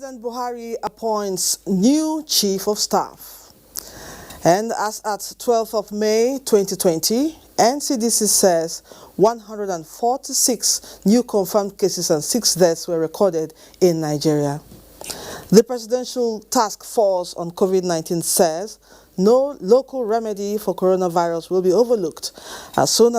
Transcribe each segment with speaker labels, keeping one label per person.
Speaker 1: President Buhari appoints new Chief of Staff. And as at 12th of May 2020, NCDC says 146 new confirmed cases and 6 deaths were recorded in Nigeria. The Presidential Task Force on COVID-19 says no local remedy for coronavirus will be overlooked as long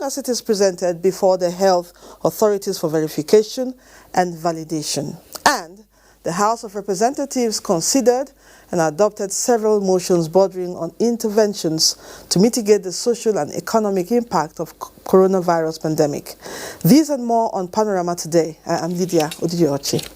Speaker 1: as it is presented before the health authorities for verification and validation. And the House of Representatives considered and adopted several motions bordering on interventions to mitigate the social and economic impact of coronavirus pandemic. These and more on Panorama today. I'm Lydia Odidiochi.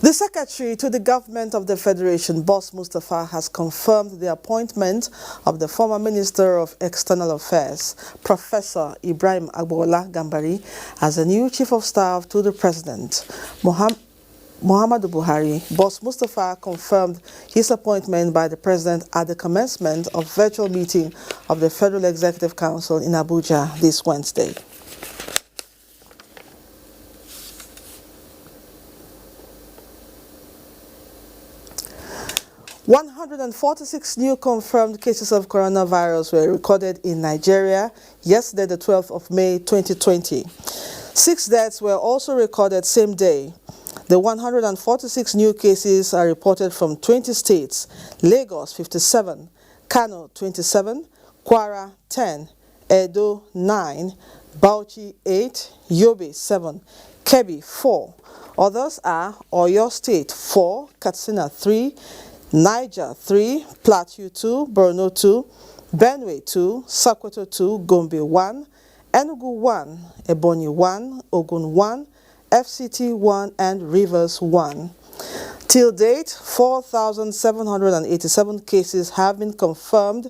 Speaker 1: The Secretary to the Government of the Federation, Boss Mustapha, has confirmed the appointment of the former Minister of External Affairs, Professor Ibrahim Agbola Gambari, as the new Chief of Staff to the President. Muhammadu Buhari, Boss Mustapha confirmed his appointment by the President at the commencement of virtual meeting of the Federal Executive Council in Abuja this Wednesday. "146 new confirmed cases of coronavirus were recorded in Nigeria yesterday, the 12th of May 2020. 6 deaths were also recorded same day. The 146 new cases are reported from 20 states: Lagos 57, Kano 27, Kwara 10, Edo 9, Bauchi 8, Yobe 7, Kebbi 4. Others are Oyo State 4, Katsina 3, Niger 3, Plateau 2, Borno 2, Benue 2, Sokoto 2, Gombe 1, Enugu 1, Ebonyi 1, Ogun 1, FCT 1, and Rivers 1. Till date, 4,787 cases have been confirmed,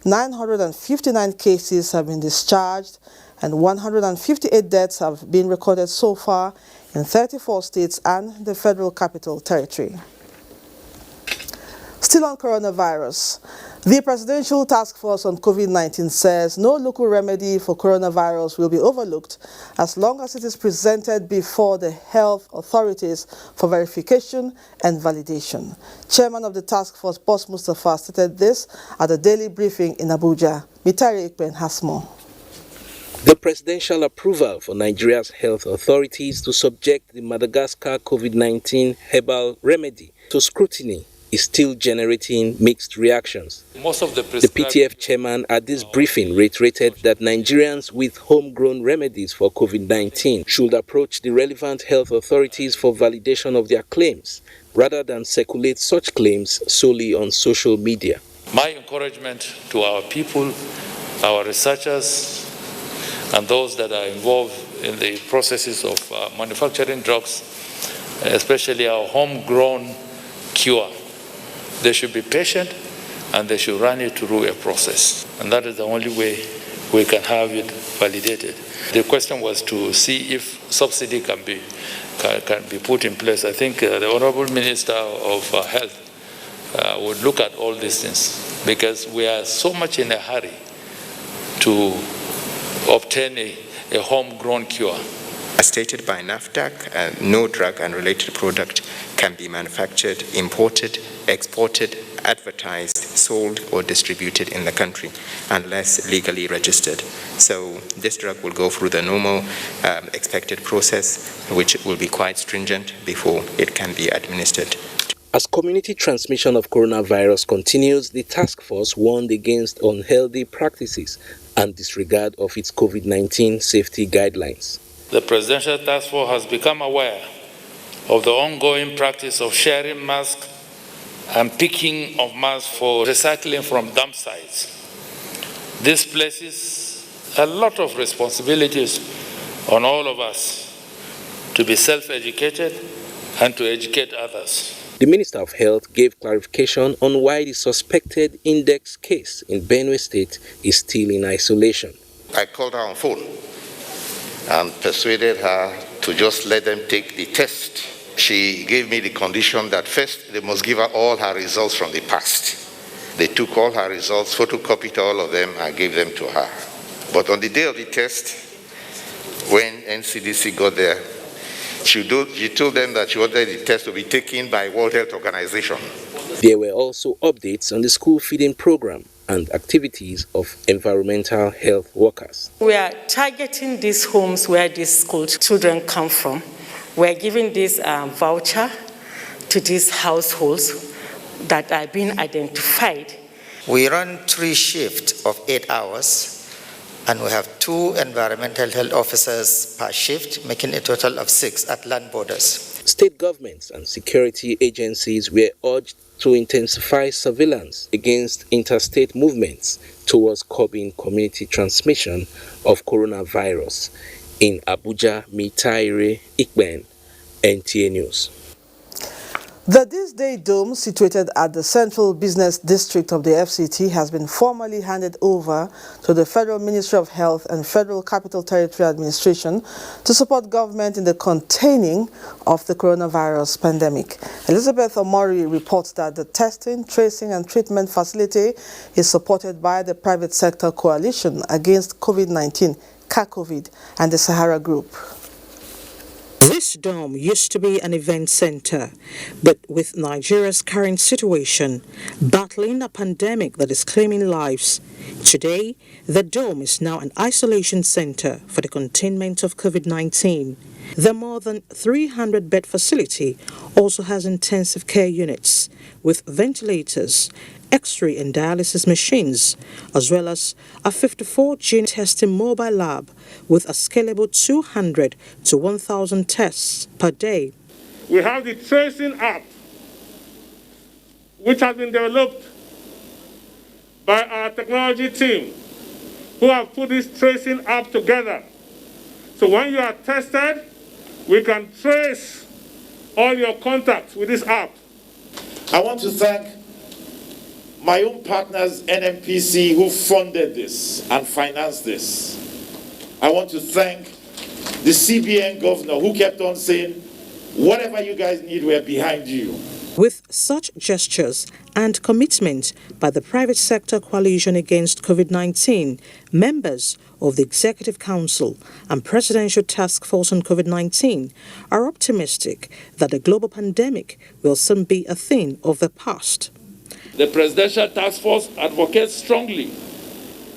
Speaker 1: 959 cases have been discharged, and 158 deaths have been recorded so far in 34 states and the Federal Capital Territory. Still on coronavirus, the Presidential Task Force on COVID-19 says no local remedy for coronavirus will be overlooked as long as it is presented before the health authorities for verification and validation. Chairman of the task force, Boss Mustapha, stated this at a daily briefing in Abuja. Mitari Ikpen has more.
Speaker 2: The presidential approval for Nigeria's health authorities to subject the Madagascar COVID-19 herbal remedy to scrutiny is still generating mixed reactions. The PTF chairman at this briefing reiterated that Nigerians with homegrown remedies for COVID-19 should approach the relevant health authorities for validation of their claims, rather than circulate such claims solely on social media.
Speaker 3: My encouragement to our people, our researchers, and those that are involved in the processes of manufacturing drugs, especially our homegrown cure, they should be patient and they should run it through a process. And that is the only way we can have it validated. The question was to see if subsidy can be put in place. I think the Honorable Minister of Health would look at all these things, because we are so much in a hurry to obtain a homegrown cure.
Speaker 4: As stated by NAFDAC, no drug and related product can be manufactured, imported, exported, advertised, sold, or distributed in the country unless legally registered. So this drug will go through the normal expected process, which will be quite stringent before it can be administered.
Speaker 2: As community transmission of coronavirus continues, the task force warned against unhealthy practices and disregard of its COVID-19 safety guidelines.
Speaker 3: The Presidential Task Force has become aware of the ongoing practice of sharing masks and picking of masks for recycling from dump sites. This places a lot of responsibilities on all of us to be self-educated and to educate others.
Speaker 2: The Minister of Health gave clarification on why the suspected index case in Benue State is still in isolation.
Speaker 5: I called her on phone and persuaded her to just let them take the test. She gave me the condition that first they must give her all her results from the past. They took all her results, photocopied all of them, and gave them to her. But on the day of the test, when NCDC got there, she told them that she wanted the test to be taken by World Health Organization.
Speaker 2: There were also updates on the school feeding program and activities of environmental health workers.
Speaker 6: We are targeting these homes where these school children come from. We are giving this voucher to these households that are being identified.
Speaker 7: We run 3 shifts of 8 hours, and we have 2 environmental health officers per shift, making a total of 6 at land borders.
Speaker 2: State governments and security agencies were urged to intensify surveillance against interstate movements towards curbing community transmission of coronavirus. In Abuja, Mitaire Ikben, NTA News.
Speaker 1: The This Day Dome, situated at the Central Business District of the FCT, has been formally handed over to the Federal Ministry of Health and Federal Capital Territory Administration to support government in the containing of the coronavirus pandemic. Elizabeth Omori reports that the testing, tracing and treatment facility is supported by the Private Sector Coalition Against COVID-19, CACOVID, and the Sahara Group.
Speaker 8: This dome used to be an event center, but with Nigeria's current situation, battling a pandemic that is claiming lives, today the dome is now an isolation center for the containment of COVID-19. The more than 300-bed facility also has intensive care units with ventilators, X-ray and dialysis machines, as well as a 54-gene testing mobile lab with a scalable 200 to 1,000 tests per day.
Speaker 9: We have the tracing app, which has been developed by our technology team, who have put this tracing app together. So when you are tested, we can trace all your contacts with this app.
Speaker 10: I want to thank my own partners, NMPC, who funded this and financed this. I want to thank the CBN governor, who kept on saying, whatever you guys need, we're behind you.
Speaker 8: With such gestures and commitment by the Private Sector Coalition Against COVID-19, members of the Executive Council and Presidential Task Force on COVID-19 are optimistic that the global pandemic will soon be a thing of the past.
Speaker 3: The Presidential Task Force advocates strongly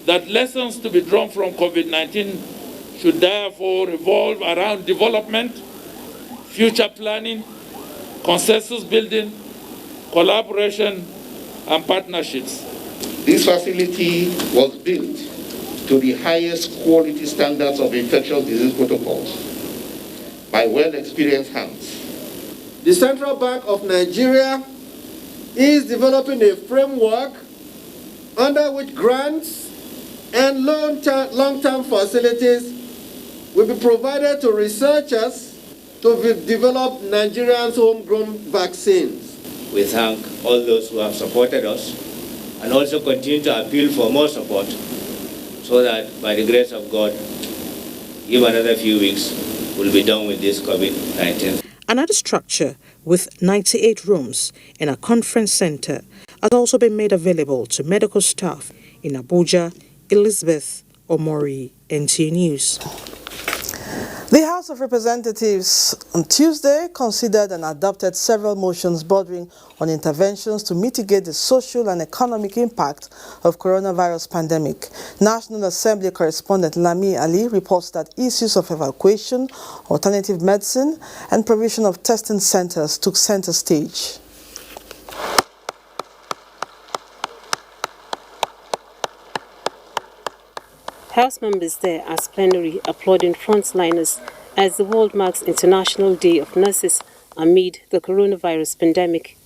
Speaker 3: that lessons to be drawn from COVID-19 should therefore revolve around development, future planning, consensus building, collaboration, and partnerships.
Speaker 5: This facility was built to the highest quality standards of infectious disease protocols by well-experienced hands.
Speaker 11: The Central Bank of Nigeria is developing a framework under which grants and long-term facilities will be provided to researchers to develop Nigerians' homegrown vaccines.
Speaker 12: We thank all those who have supported us and also continue to appeal for more support so that by the grace of God, give another few weeks, we'll be done with this COVID-19.
Speaker 8: Another structure with 98 rooms in a conference center has also been made available to medical staff in Abuja. Elizabeth Omori, NTA News.
Speaker 1: The House of Representatives on Tuesday considered and adopted several motions bordering on interventions to mitigate the social and economic impact of coronavirus pandemic. National Assembly correspondent Lami Ali reports that issues of evacuation, alternative medicine, and provision of testing centers took center stage.
Speaker 13: House members there as plenary applauding frontliners as the world marks International Day of Nurses amid the coronavirus pandemic.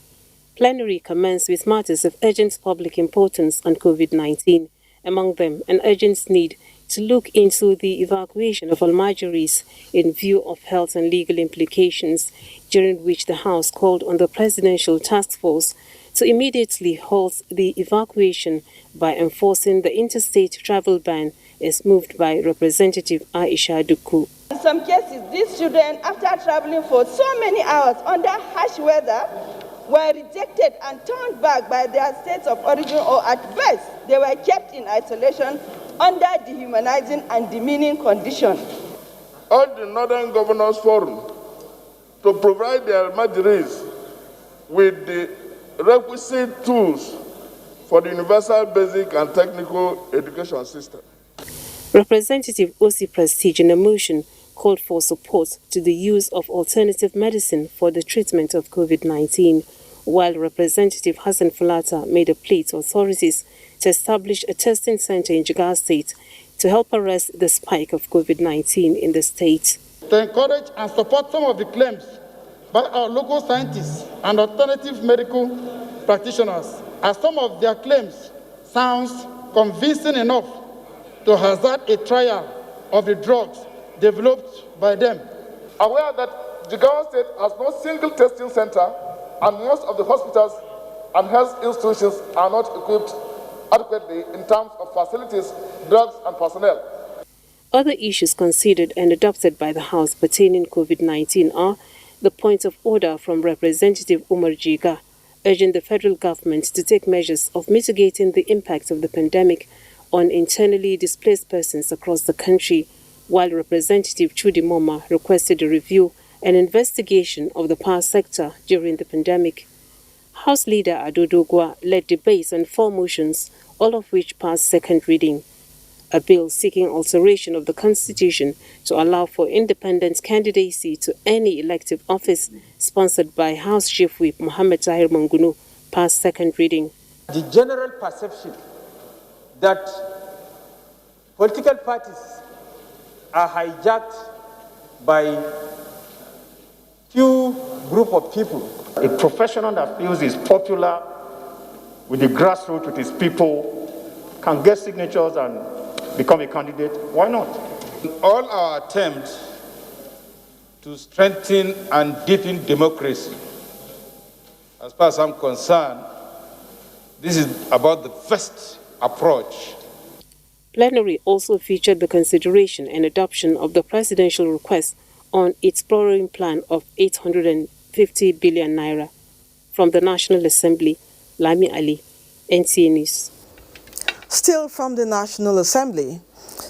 Speaker 13: Plenary commenced with matters of urgent public importance on COVID-19, among them an urgent need to look into the evacuation of Almajiris in view of health and legal implications, during which the House called on the Presidential Task Force to immediately halt the evacuation by enforcing the interstate travel ban as moved by Representative Aisha Duku.
Speaker 14: in some cases, these children, after traveling for so many hours under harsh weather, were rejected and turned back by their states of origin, or at best, they were kept in isolation under dehumanizing and demeaning conditions.
Speaker 15: Urge the Northern Governors Forum to provide their Almajiris with the requisite tools for the universal basic and technical education system.
Speaker 13: Representative Osi Prestige in a motion called for support to the use of alternative medicine for the treatment of COVID-19, while Representative Hassan Fulata made a plea to authorities to establish a testing center in Jigawa State to help arrest the spike of COVID-19 in the state.
Speaker 16: To encourage and support some of the claims by our local scientists and alternative medical practitioners, as some of their claims sounds convincing enough to hazard a trial of the drugs developed by them.
Speaker 15: Aware that Jigawa State has no single testing center and most of the hospitals and health institutions are not equipped adequately in terms of facilities, drugs and personnel.
Speaker 13: Other issues considered and adopted by the House pertaining COVID-19 are the point of order from Representative Umar Jiga, urging the federal government to take measures of mitigating the impact of the pandemic on internally displaced persons across the country, while Representative Chudi Moma requested a review and investigation of the power sector during the pandemic. House Leader Adodogwa led debates on 4 motions, all of which passed second reading. A bill seeking alteration of the Constitution to allow for independent candidacy to any elective office, sponsored by House Chief Whip Mohammed Tahir Mangunu, passed second reading.
Speaker 17: The general perception that political parties are hijacked by few group of people.
Speaker 18: A professional that feels is popular with the grassroots, with his people, can get signatures and become a candidate. Why not?
Speaker 17: All our attempts to strengthen and deepen democracy, as far as I'm concerned, this is about the first approach.
Speaker 13: Plenary also featured the consideration and adoption of the presidential request on its borrowing plan of 850 billion naira. From the National Assembly, Lami Ali, NTA News.
Speaker 1: Still from the National Assembly,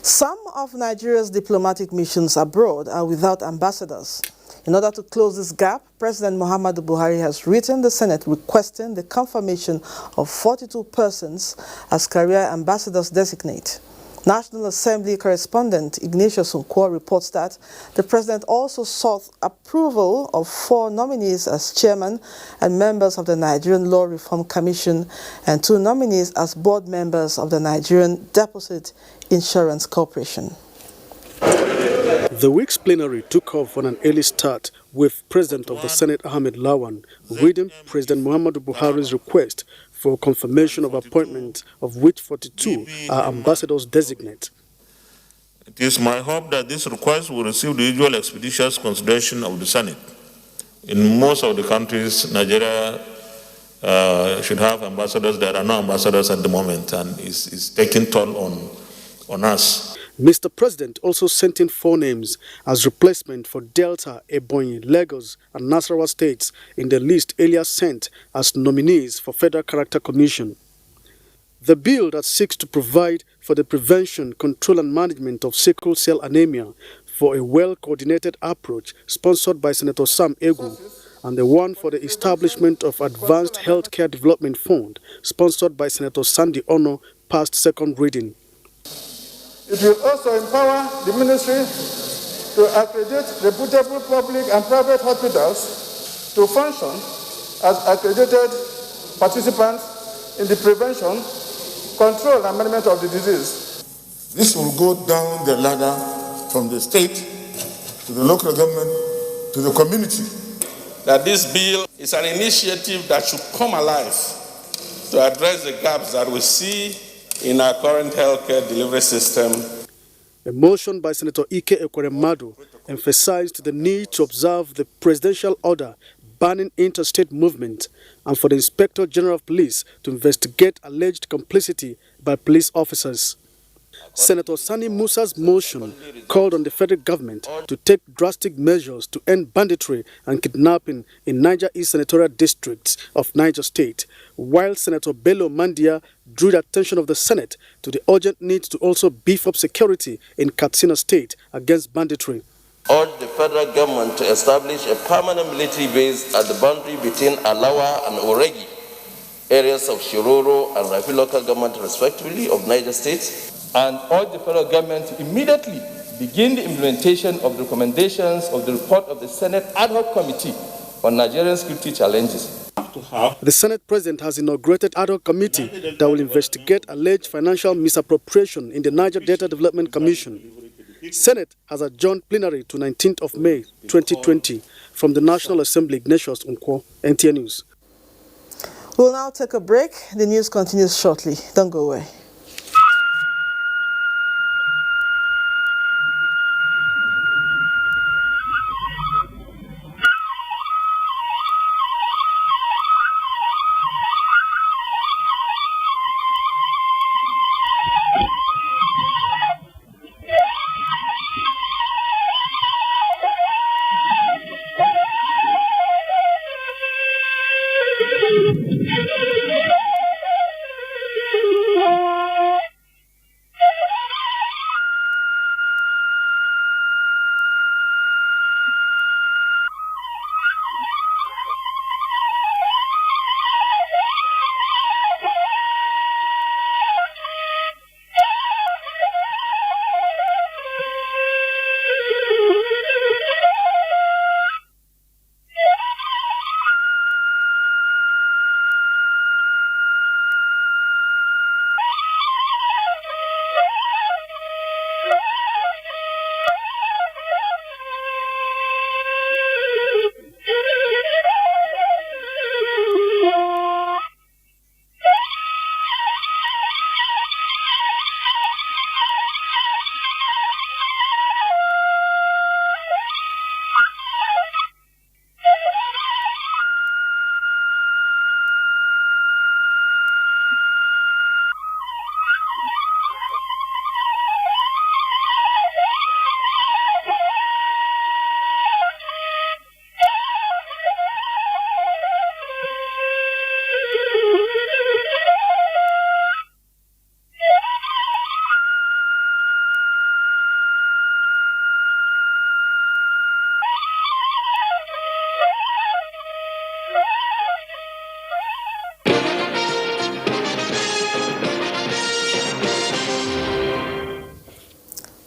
Speaker 1: some of Nigeria's diplomatic missions abroad are without ambassadors. In order to close this gap, President Muhammadu Buhari has written the Senate requesting the confirmation of 42 persons as career ambassadors designate. National Assembly correspondent Ignatius Nkwo reports that the president also sought approval of 4 nominees as chairman and members of the Nigerian Law Reform Commission and 2 nominees as board members of the Nigerian Deposit Insurance Corporation.
Speaker 19: The week's plenary took off on an early start with President of the Senate Ahmed Lawan reading President Muhammadu Buhari's request for confirmation of appointment, of which 42 are ambassadors designate.
Speaker 20: It is my hope that this request will receive the usual expeditious consideration of the Senate. In most of the countries, Nigeria should have ambassadors. There are no ambassadors at the moment, and it's taking toll on us.
Speaker 19: Mr. President also sent in 4 names as replacement for Delta, Ebonyi, Lagos, and Nasarawa states in the list earlier sent as nominees for Federal Character Commission. The bill that seeks to provide for the prevention, control, and management of sickle cell anemia for a well-coordinated approach, sponsored by Senator Sam Egu, and the one for the establishment of Advanced Healthcare Development Fund, sponsored by Senator Sandy Ono, passed second reading.
Speaker 16: It will also empower the ministry to accredit reputable public and private hospitals to function as accredited participants in the prevention, control, and management of the disease.
Speaker 21: This will go down the ladder from the state to the local government to the community.
Speaker 22: That this bill is an initiative that should come alive to address the gaps that we see in our current healthcare delivery system.
Speaker 19: A motion by Senator Ike Ekweremadu emphasized the need to observe the presidential order banning interstate movement and for the Inspector General of Police to investigate alleged complicity by police officers. Senator Sani Musa's motion called on the federal government to take drastic measures to end banditry and kidnapping in Niger East senatorial districts of Niger State, while Senator Bello Mandia drew the attention of the Senate to the urgent need to also beef up security in Katsina State against banditry.
Speaker 4: Urge the federal government to establish a permanent military base at the boundary between Alawa and Oregi, areas of Shiroro and Rafi local government respectively of Niger State,
Speaker 6: and urge the federal government to immediately begin the implementation of the recommendations of the report of the Senate Ad Hoc Committee on Nigerian Security Challenges.
Speaker 19: The Senate President has inaugurated ad hoc committee that will investigate alleged financial misappropriation in the Niger Delta Development Commission. Senate has adjourned plenary to 19th of May 2020. From the National Assembly, Ignatius Nkwo, NTN News.
Speaker 1: We'll now take a break. The news continues shortly. Don't go away.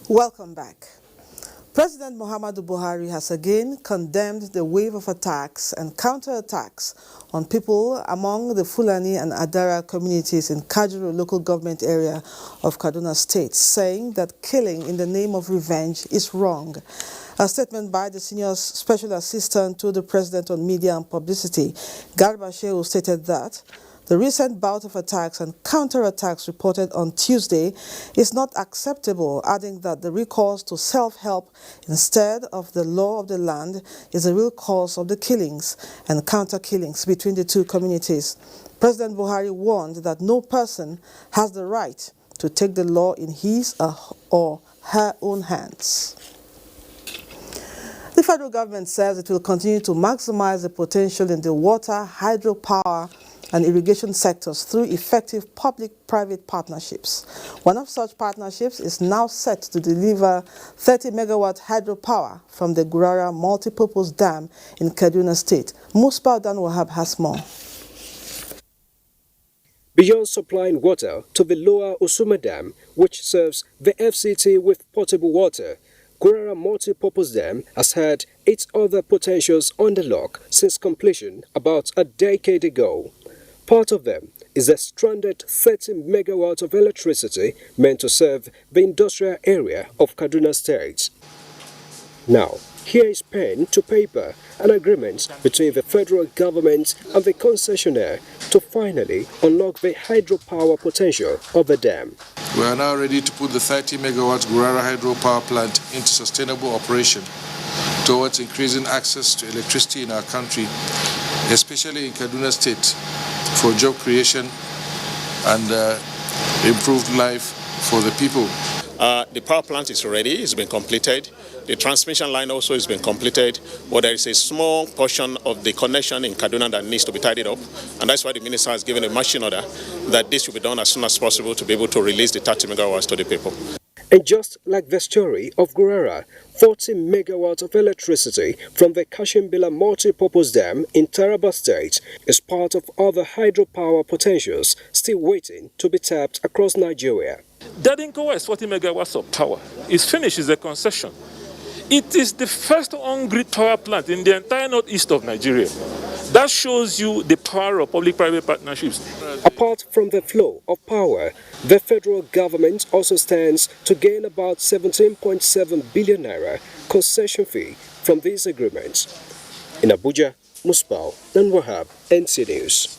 Speaker 1: Welcome back. President Muhammadu Buhari has again condemned the wave of attacks and counterattacks on people among the Fulani and Adara communities in Kajuru local government area of Kaduna State, saying that killing in the name of revenge is wrong. A statement by the senior special assistant to the president on media and publicity, Garba Shehu, stated that the recent bout of attacks and counterattacks reported on Tuesday is not acceptable, adding that the recourse to self-help instead of the law of the land is the real cause of the killings and counter-killings between the two communities. President Buhari warned that no person has the right to take the law in his or her own hands. The federal government says it will continue to maximize the potential in the water, hydropower, and irrigation sectors through effective public-private partnerships. One of such partnerships is now set to deliver 30 megawatt hydropower from the Gurara multipurpose dam in Kaduna State. Musbah Dan Wahab has more.
Speaker 23: Beyond supplying water to the lower Usuma Dam, which serves the FCT with potable water, Gurara multipurpose dam has had 8 other potentials on the lock since completion about a decade ago. Part of them is a stranded 30 megawatts of electricity meant to serve the industrial area of Kaduna State. Now, here is pen to paper an agreement between the federal government and the concessionaire to finally unlock the hydropower potential of the dam.
Speaker 24: We are now ready to put the 30 megawatt Gurara hydropower plant into sustainable operation towards increasing access to electricity in our country, especially in Kaduna State, for job creation and improved life for the people.
Speaker 2: The power plant is ready, it's been completed. The transmission line also has been completed, but there is a small portion of the connection in Kaduna that needs to be tidied up, and that's why the minister has given a marching order that this should be done as soon as possible to be able to release the 30 megawatts to the people.
Speaker 23: And just like the story of Gurara, 40 megawatts of electricity from the Kashimbila multi-purpose dam in Taraba State is part of other hydropower potentials still waiting to be tapped across Nigeria.
Speaker 7: Dadinko West 40 megawatts of power is finished, is a concession. It is the first on-grid power plant in the entire northeast of Nigeria. That shows you the power of public-private partnerships.
Speaker 23: Apart from the flow of power, the federal government also stands to gain about 17.7 billion naira concession fee from these agreements. In Abuja, Musbau and Wahab, NC News.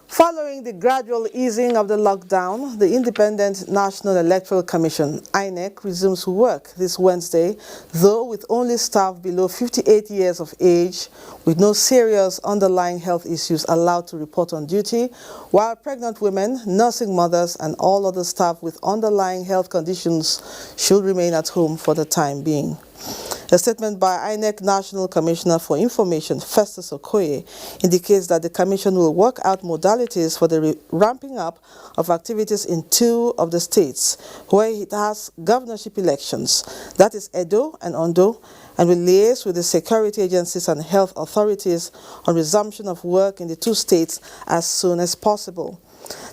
Speaker 1: Following the gradual easing of the lockdown, the Independent National Electoral Commission, INEC, resumes work this Wednesday, though with only staff below 58 years of age, with no serious underlying health issues allowed to report on duty, while pregnant women, nursing mothers, and all other staff with underlying health conditions should remain at home for the time being. A statement by INEC National Commissioner for Information, Festus Okoye, indicates that the Commission will work out modalities for the ramping up of activities in 2 of the states where it has governorship elections, that is Edo and Ondo, and will liaise with the security agencies and health authorities on resumption of work in the 2 states as soon as possible.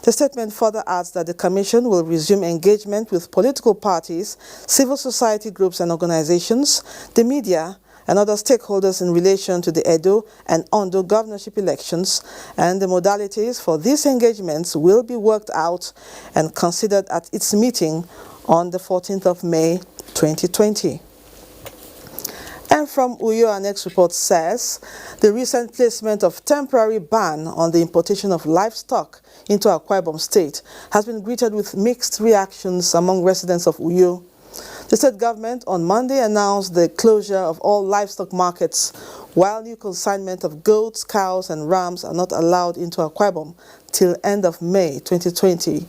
Speaker 1: The statement further adds that the Commission will resume engagement with political parties, civil society groups and organizations, the media, and other stakeholders in relation to the Edo and Ondo governorship elections, and the modalities for these engagements will be worked out and considered at its meeting on the 14th of May 2020. And from Uyo, our next report says, the recent placement of temporary ban on the importation of livestock into Akwa Ibom State has been greeted with mixed reactions among residents of Uyo. The state government on Monday announced the closure of all livestock markets, while new consignment of goats, cows and rams are not allowed into Akwa Ibom till end of May 2020.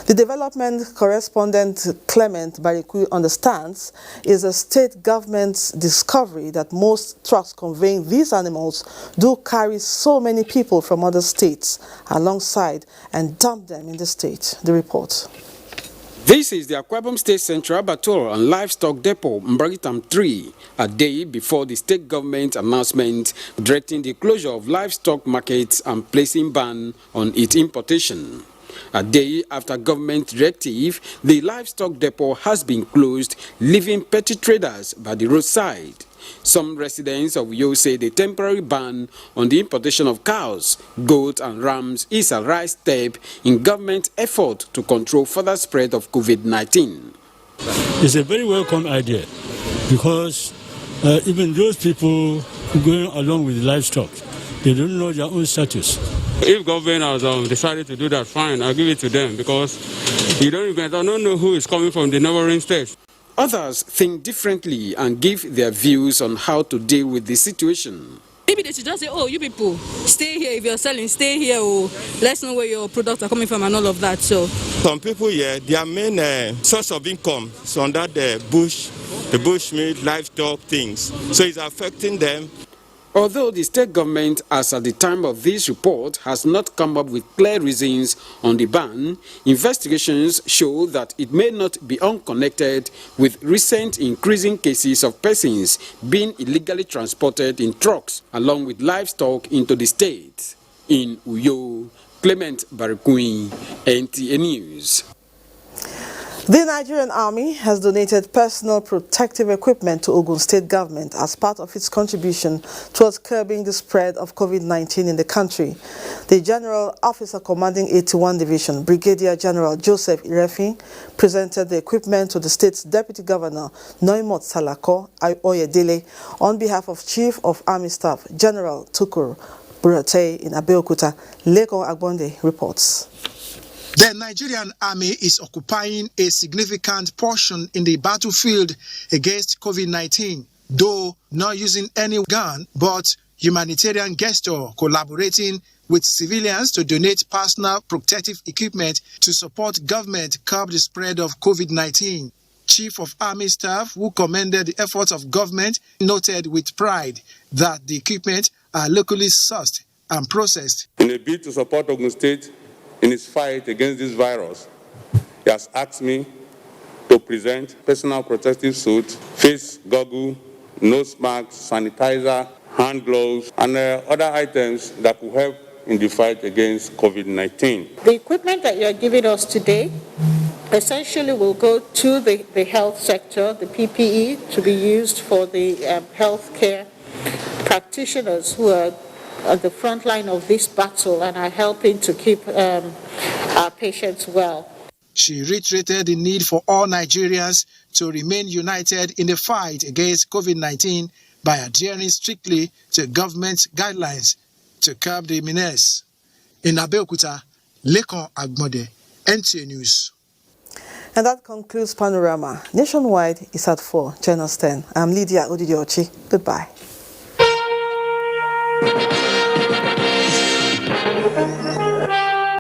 Speaker 1: The development correspondent Clement Bariku understands is a state government's discovery that most trucks conveying these animals do carry so many people from other states alongside and dump them in the state. The report.
Speaker 9: This is the Akwa Ibom State Central Abattoir and Livestock Depot, Mbragitam 3, a day before the state government announcement directing the closure of livestock markets and placing ban on its importation. A day after government directive, the livestock depot has been closed, leaving petty traders by the roadside. Some residents of Uyo say the temporary ban on the importation of cows, goats and rams is a right step in government effort to control further spread of COVID-19.
Speaker 10: It's a very welcome idea because even those people going along with livestock, they don't know their own status.
Speaker 25: If government has decided to do that, fine, I'll give it to them because I don't know who is coming from the neighboring states.
Speaker 9: Others think differently and give their views on how to deal with the situation.
Speaker 26: Maybe they should just say, oh, you people, stay here. If you're selling, stay here. Or let's know where your products are coming from and all of that. So
Speaker 27: some people here, their main source of income is on that the bushmeat, livestock things. So it's affecting them.
Speaker 9: Although the state government, as at the time of this report, has not come up with clear reasons on the ban, investigations show that it may not be unconnected with recent increasing cases of persons being illegally transported in trucks along with livestock into the state. In Uyo, Clement Barikui, NTA News.
Speaker 1: The Nigerian Army has donated personal protective equipment to Ogun State government as part of its contribution towards curbing the spread of COVID-19 in the country. The General Officer Commanding 81 Division, Brigadier General Joseph Irefi, presented the equipment to the state's Deputy Governor, Noimot Salako Oyedele, on behalf of Chief of Army Staff, General Tukur Burate in Abeokuta. Leko Agbonde reports.
Speaker 28: The Nigerian Army is occupying a significant portion in the battlefield against COVID-19, though not using any gun, but humanitarian gesture collaborating with civilians to donate personal protective equipment to support government curb the spread of COVID-19. Chief of Army Staff, who commended the efforts of government, noted with pride that the equipment are locally sourced and processed.
Speaker 3: In a bid to support Ogun State in its fight against this virus, he has asked me to present personal protective suit, face goggle, nose mask, sanitizer, hand gloves, and other items that could help in the fight against COVID-19.
Speaker 5: The equipment that you're giving us today essentially will go to the health sector, the PPE, to be used for the healthcare practitioners who are at the front line of this battle and are helping to keep our patients well.
Speaker 28: She reiterated the need for all Nigerians to remain united in the fight against COVID-19 by adhering strictly to government guidelines to curb the menace. In Abuja, Lekon Agbode, NTA News.
Speaker 1: And that concludes Panorama. Nationwide is at 4. Join us then. I'm Lydia Odidiochi. Goodbye.